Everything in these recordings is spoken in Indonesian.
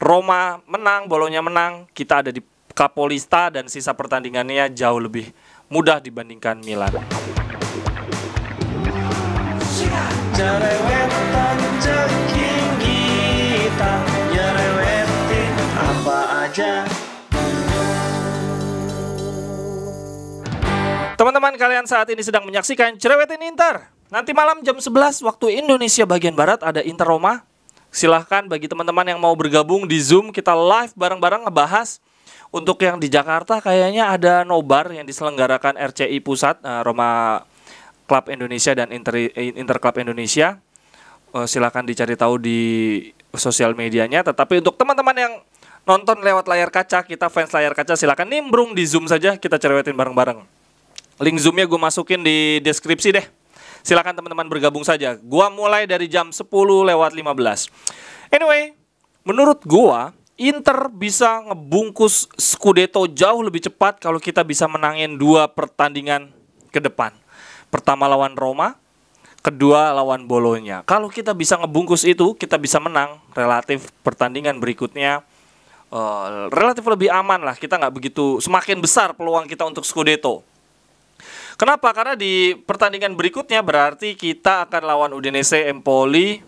Roma menang, Bolonya menang, kita ada di Capolista dan sisa pertandingannya jauh lebih mudah dibandingkan Milan. Jerewetan ceking kita, nyerewetin apa aja. Teman-teman, kalian saat ini sedang menyaksikan Cerewetin Inter. Nanti malam jam 11 waktu Indonesia bagian Barat ada Inter Roma. Silahkan bagi teman-teman yang mau bergabung di Zoom, kita live bareng-bareng ngebahas. Untuk yang di Jakarta kayaknya ada nobar yang diselenggarakan RCI Pusat, Roma Club Indonesia dan Inter Club Indonesia. Silahkan dicari tahu di sosial medianya. Tetapi untuk teman-teman yang nonton lewat layar kaca, kita fans layar kaca, silahkan nimbrung di Zoom saja, kita cerewetin bareng-bareng. Link Zoom-nya gue masukin di deskripsi deh. Silakan teman-teman bergabung saja. Gua mulai dari jam 10:15. Anyway, menurut gua Inter bisa ngebungkus Scudetto jauh lebih cepat kalau kita bisa menangin 2 pertandingan ke depan. Pertama lawan Roma, kedua lawan Bolonya. Kalau kita bisa ngebungkus itu, kita bisa menang. Relatif pertandingan berikutnya relatif lebih aman lah. Kita nggak begitu, semakin besar peluang kita untuk Scudetto. Kenapa? Karena di pertandingan berikutnya berarti kita akan lawan Udinese, Empoli,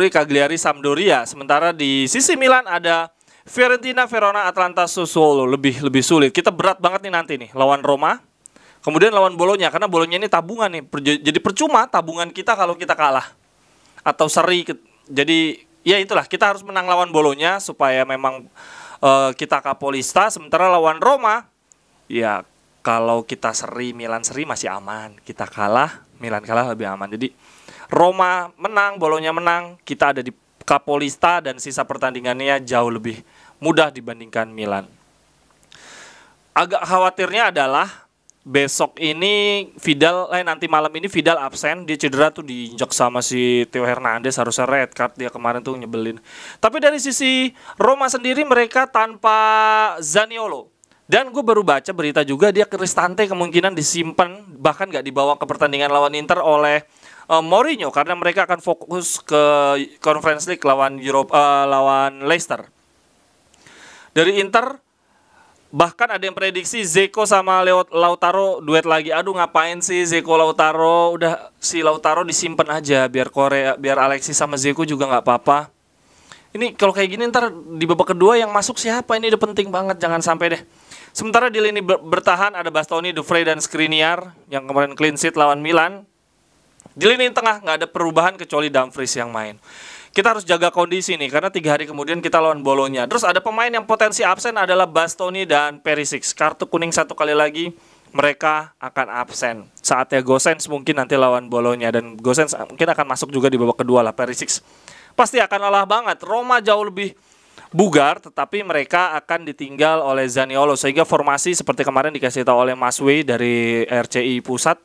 Cagliari, Sampdoria. Sementara di sisi Milan ada Fiorentina, Verona, Atalanta, Sassuolo. Lebih sulit. Kita berat banget nih nanti nih lawan Roma. Kemudian lawan Bolonya, karena Bolonya ini tabungan nih. Jadi percuma tabungan kita kalau kita kalah atau seri. Jadi ya itulah, kita harus menang lawan Bolonya supaya memang kita Capolista. Sementara lawan Roma, ya kalau kita seri, Milan seri masih aman. Kita kalah, Milan kalah lebih aman. Jadi Roma menang, Bolonya menang, kita ada di Capolista dan sisa pertandingannya jauh lebih mudah dibandingkan Milan. Agak khawatirnya adalah besok ini nanti malam ini Vidal absen. Dia cedera tuh, diinjak sama si Theo Hernandez, harusnya red card dia kemarin tuh, nyebelin. Tapi dari sisi Roma sendiri mereka tanpa Zaniolo. Dan gue baru baca berita juga dia Cristante kemungkinan disimpan, bahkan gak dibawa ke pertandingan lawan Inter oleh Mourinho, karena mereka akan fokus ke Conference League lawan Leicester. Dari Inter bahkan ada yang prediksi Dzeko sama Lautaro duet lagi. Aduh, ngapain sih Dzeko Lautaro? Udah si Lautaro disimpan aja biar Alexis sama Dzeko juga nggak apa-apa. Ini kalau kayak gini ntar di babak kedua yang masuk siapa? Ini udah penting banget, jangan sampai deh. Sementara di lini bertahan ada Bastoni, Dufray, dan Skriniar yang kemarin clean sheet lawan Milan. Di lini tengah nggak ada perubahan kecuali Dumfries yang main. Kita harus jaga kondisi nih, karena 3 hari kemudian kita lawan Bolonya. Terus ada pemain yang potensi absen adalah Bastoni dan Perisic. Kartu kuning 1 kali lagi, mereka akan absen. Saatnya Gosens mungkin nanti lawan Bolonya, dan Gosens mungkin akan masuk juga di babak kedua lah. Perisic pasti akan lelah banget. Roma jauh lebih bugar, tetapi mereka akan ditinggal oleh Zaniolo, sehingga formasi seperti kemarin dikasih tahu oleh Mas Wei dari RCI Pusat,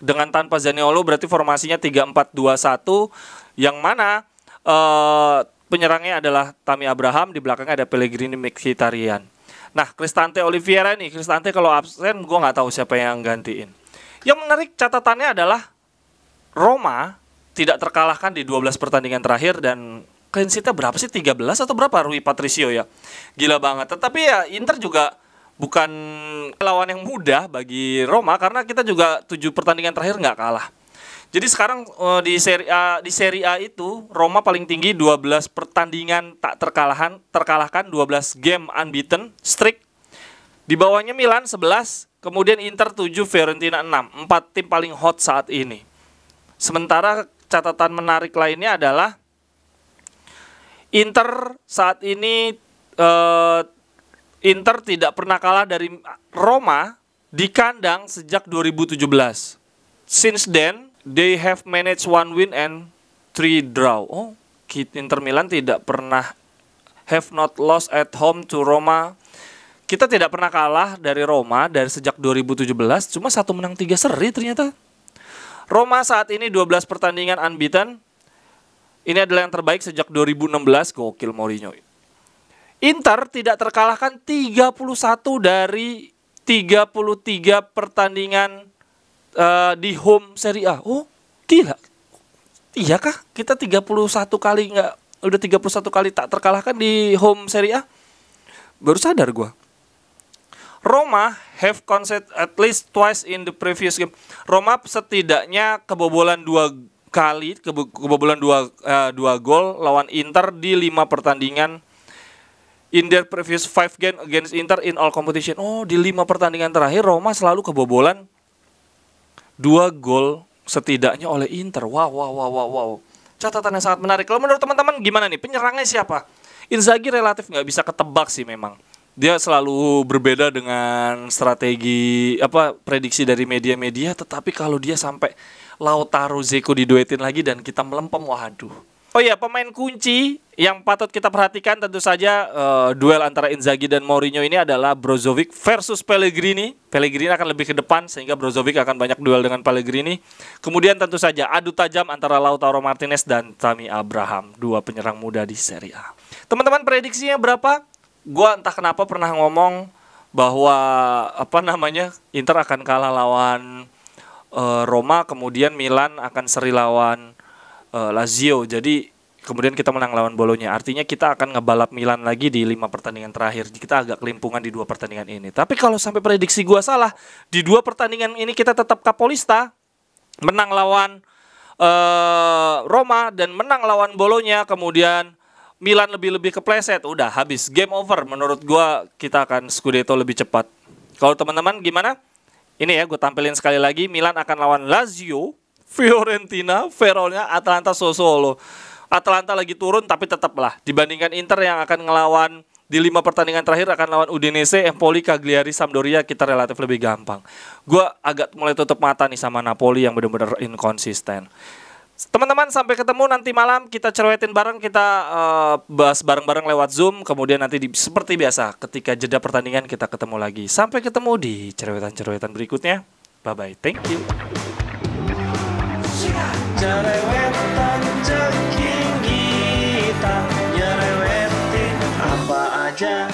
dengan tanpa Zaniolo berarti formasinya 3-4-2-1, yang mana penyerangnya adalah Tammy Abraham, di belakangnya ada Pellegrini, Mkhitaryan. Nah, Cristante Oliveira ini, Cristante kalau absen gue nggak tahu siapa yang gantiin. Yang menarik catatannya adalah Roma tidak terkalahkan di 12 pertandingan terakhir, dan clean sheet-nya berapa sih? 13 atau berapa Rui Patricio ya? Gila banget. Tetapi ya Inter juga bukan lawan yang mudah bagi Roma, karena kita juga 7 pertandingan terakhir nggak kalah. Jadi sekarang di Serie A itu Roma paling tinggi 12 pertandingan tak terkalahkan 12 game unbeaten streak. Di bawahnya Milan 11, kemudian Inter 7, Fiorentina 6. 4 tim paling hot saat ini. Sementara catatan menarik lainnya adalah Inter saat ini Inter tidak pernah kalah dari Roma di kandang sejak 2017. Since then, they have managed 1 win and 3 draw. Oh, Inter Milan tidak pernah have not lost at home to Roma. Kita tidak pernah kalah dari Roma dari sejak 2017, cuma 1 menang 3 seri ternyata. Roma saat ini 12 pertandingan unbeaten. Ini adalah yang terbaik sejak 2016, gokil Mourinho. Inter tidak terkalahkan 31 dari 33 pertandingan di home Serie A. Oh, gila. Iya kah? Kita 31 kali nggak Udah 31 kali tak terkalahkan di home Serie A. Baru sadar gue. Roma have conceded at least twice in the previous game. Roma setidaknya kebobolan 2 kali, kebobolan 2 gol lawan Inter di 5 pertandingan in their previous 5 game against Inter in all competition. Oh, di 5 pertandingan terakhir Roma selalu kebobolan 2 gol setidaknya oleh Inter. Wow. Catatan yang sangat menarik. Kalau menurut teman-teman gimana nih? Penyerangnya siapa? Inzaghi relatif nggak bisa ketebak sih memang. Dia selalu berbeda dengan strategi prediksi dari media-media. Tetapi kalau dia sampai Lautaro Zeko diduetin lagi dan kita melempem, waduh. Oh iya, pemain kunci yang patut kita perhatikan tentu saja duel antara Inzaghi dan Mourinho ini adalah Brozovic versus Pellegrini. Pellegrini akan lebih ke depan sehingga Brozovic akan banyak duel dengan Pellegrini. Kemudian tentu saja adu tajam antara Lautaro Martinez dan Tammy Abraham, 2 penyerang muda di Serie A. Teman-teman, prediksinya berapa? Gua entah kenapa pernah ngomong bahwa Inter akan kalah lawan Roma, kemudian Milan akan seri lawan Lazio. Jadi kemudian kita menang lawan Bologna. Artinya kita akan ngebalap Milan lagi di 5 pertandingan terakhir. Kita agak kelimpungan di 2 pertandingan ini. Tapi kalau sampai prediksi gua salah, di 2 pertandingan ini kita tetap kapolista, menang lawan Roma dan menang lawan Bologna, kemudian Milan lebih kepleset, udah habis, game over. Menurut gua kita akan Scudetto lebih cepat. Kalau teman-teman gimana? Ini ya, gue tampilin sekali lagi. Milan akan lawan Lazio, Fiorentina, Verona, Atalanta, Sassuolo. Atalanta lagi turun tapi tetaplah dibandingkan Inter yang akan ngelawan di 5 pertandingan terakhir akan lawan Udinese, Empoli, Cagliari, Sampdoria, kita relatif lebih gampang. Gue agak mulai tutup mata nih sama Napoli yang benar-benar inkonsisten. Teman-teman, sampai ketemu nanti malam, kita cerwetin bareng, kita bahas bareng-bareng lewat Zoom. Kemudian nanti seperti biasa ketika jeda pertandingan kita ketemu lagi. Sampai ketemu di cerwetan-cerwetan berikutnya. Bye-bye, thank you. Cerewetan ceking kita, nyerewetin apa aja.